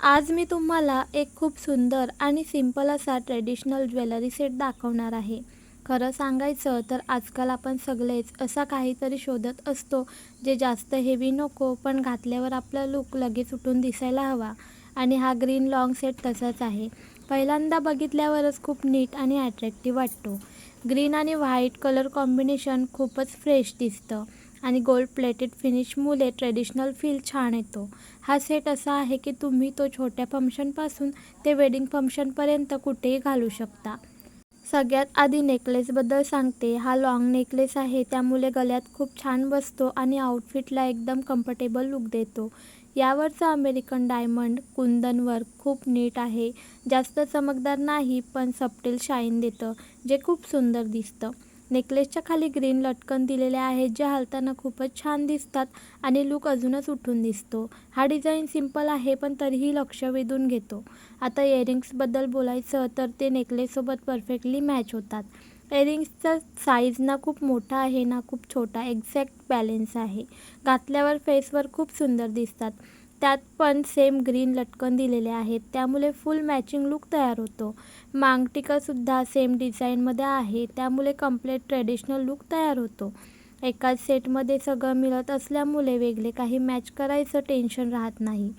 आज मी तुम्हाला एक खूप सुंदर आणि सिंपल असा ट्रेडिशनल ज्वेलरी सेट दाखवणार आहे. खरं सांगायचं तर आजकाल आपण सगळेच असा काहीतरी शोधत असतो जे जास्त हेवी नको पण घातल्यावर आपला लूक लगेच उठून दिसायला हवा. आणि हा ग्रीन लॉंग सेट तसाच आहे. पहिल्यांदा बघितल्यावरच खूप नीट आणि अट्रॅक्टिव्ह वाटतो. ग्रीन आणि व्हाईट कलर कॉम्बिनेशन खूपच फ्रेश दिसतं आणि गोल्ड प्लेटेड फिनिशमुळे ट्रेडिशनल फील छान येतो. हा सेट असा आहे की तुम्ही तो छोट्या फंक्शनपासून ते वेडिंग फंक्शनपर्यंत कुठेही घालू शकता. सगळ्यात आधी नेकलेसबद्दल सांगते. हा लाँग नेकलेस आहे, त्यामुळे गळ्यात खूप छान बसतो आणि आउटफिटला एकदम कम्फर्टेबल लुक देतो. यावरचं अमेरिकन डायमंड कुंदन वर्क खूप नीट आहे. जास्त चमकदार नाही पण सबटल शाईन देतं, जे खूप सुंदर दिसतं. नेकलेसच्या खाली ग्रीन लटकन दिलेले आहेत, जे हलताना खूपच छान दिसतात आणि लूक अजूनच उठून दिसतो. हा डिझाईन सिंपल आहे पण तरीही लक्ष वेधून घेतो. आता इयरिंग्सबद्दल बोलायचं तर ते नेकलेससोबत परफेक्टली मॅच होतात. इयरिंग्सचा साईज ना खूप मोठा आहे ना खूप छोटा, एक्झॅक्ट बॅलेन्स आहे. घातल्यावर फेसवर खूप सुंदर दिसतात. त्यात पण सेम ग्रीन लटकन दिलेले आहेत, त्यामुळे फुल मॅचिंग लूक तयार होतो. मांगटिकासुद्धा सेम डिझाईनमध्ये आहे, त्यामुळे कम्प्लीट ट्रेडिशनल लूक तयार होतो. एकाच सेटमध्ये सगळं मिळत असल्यामुळे वेगळे काही मॅच करायचं टेन्शन राहत नाही.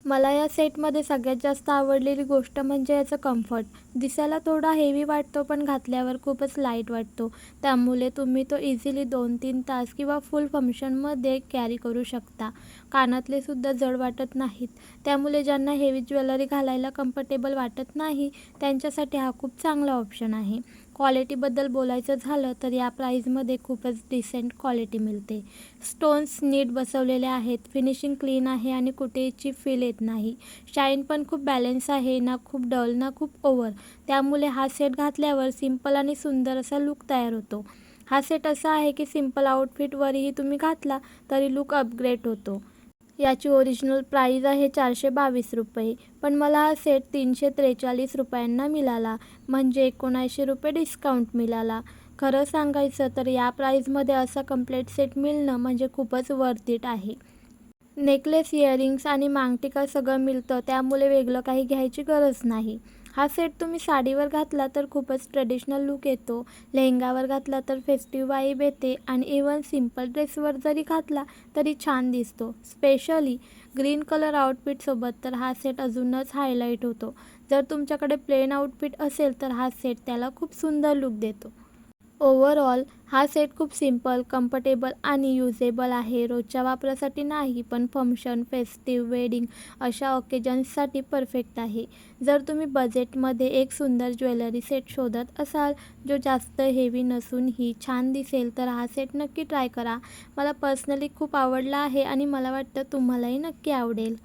मला या सेटमध्ये सगळ्यात जास्त आवडलेली गोष्ट म्हणजे याचं कम्फर्ट. दिसायला थोडा हेवी वाटतो पण घातल्यावर खूपच लाईट वाटतो. त्यामुळे तुम्ही तो इझिली 2-3 तास किंवा फुल फंक्शनमध्ये कॅरी करू शकता. कानातले सुद्धा जड वाटत नाहीत, त्यामुळे ज्यांना हेवी ज्वेलरी घालायला कम्फर्टेबल वाटत नाही त्यांच्यासाठी हा खूप चांगला ऑप्शन आहे. क्वालिटीबद्दल बोलायचं झालं तर या प्राईजमध्ये खूपच डिसेंट क्वालिटी मिळते. स्टोन्स नीट बसवलेले आहेत, फिनिशिंग क्लीन आहे आणि कुठेही चीप फील येत नाही. शाईन पण खूप बॅलन्स आहे, ना खूप डल ना खूप ओव्हर. त्यामुळे हा सेट घातल्यावर सिंपल आणि सुंदर असा लूक तयार होतो. हा सेट असा आहे की सिंपल आउटफिटवरही तुम्ही घातला तरी लूक अपग्रेड होतो. याची ओरिजिनल प्राईज आहे ₹422, पण मला हा सेट ₹343 मिळाला, म्हणजे ₹79 डिस्काउंट मिळाला. खरं सांगायचं तर या प्राईजमध्ये असा कम्प्लीट सेट मिळणं म्हणजे खूपच वर्थ इट आहे. नेकलेस, इयरिंग्स आणि मांगटिका सगळं मिळतं, त्यामुळे वेगळं काही घ्यायची गरज नाही. हा सेट तुम्ही साडीवर घातला तर खूपच ट्रेडिशनल लूक येतो, लेहंगावर घातला तर फेस्टिव्ह वाइब येते आणि इव्हन सिंपल ड्रेसवर जरी घातला तरी छान दिसतो. स्पेशली ग्रीन कलर आउटफिटसोबत तर हा सेट अजूनच हायलाईट होतो. जर तुमच्याकडे प्लेन आउटफिट असेल तर हा सेट त्याला खूप सुंदर लूक देतो. ओव्हरऑल हा सेट खूप सिंपल, कम्फर्टेबल आणि युजेबल आहे. रोजच्या वापरासाठी नाही, पण फंक्शन, फेस्टिव्ह, वेडिंग अशा ऑकेजन्ससाठी परफेक्ट आहे. जर तुम्ही बजेटमध्ये एक सुंदर ज्वेलरी सेट शोधत असाल जो जास्त हेवी नसूनही छान दिसेल तर हा सेट नक्की ट्राय करा. मला पर्सनली खूप आवडला आहे आणि मला वाटतं तुम्हालाही नक्की आवडेल.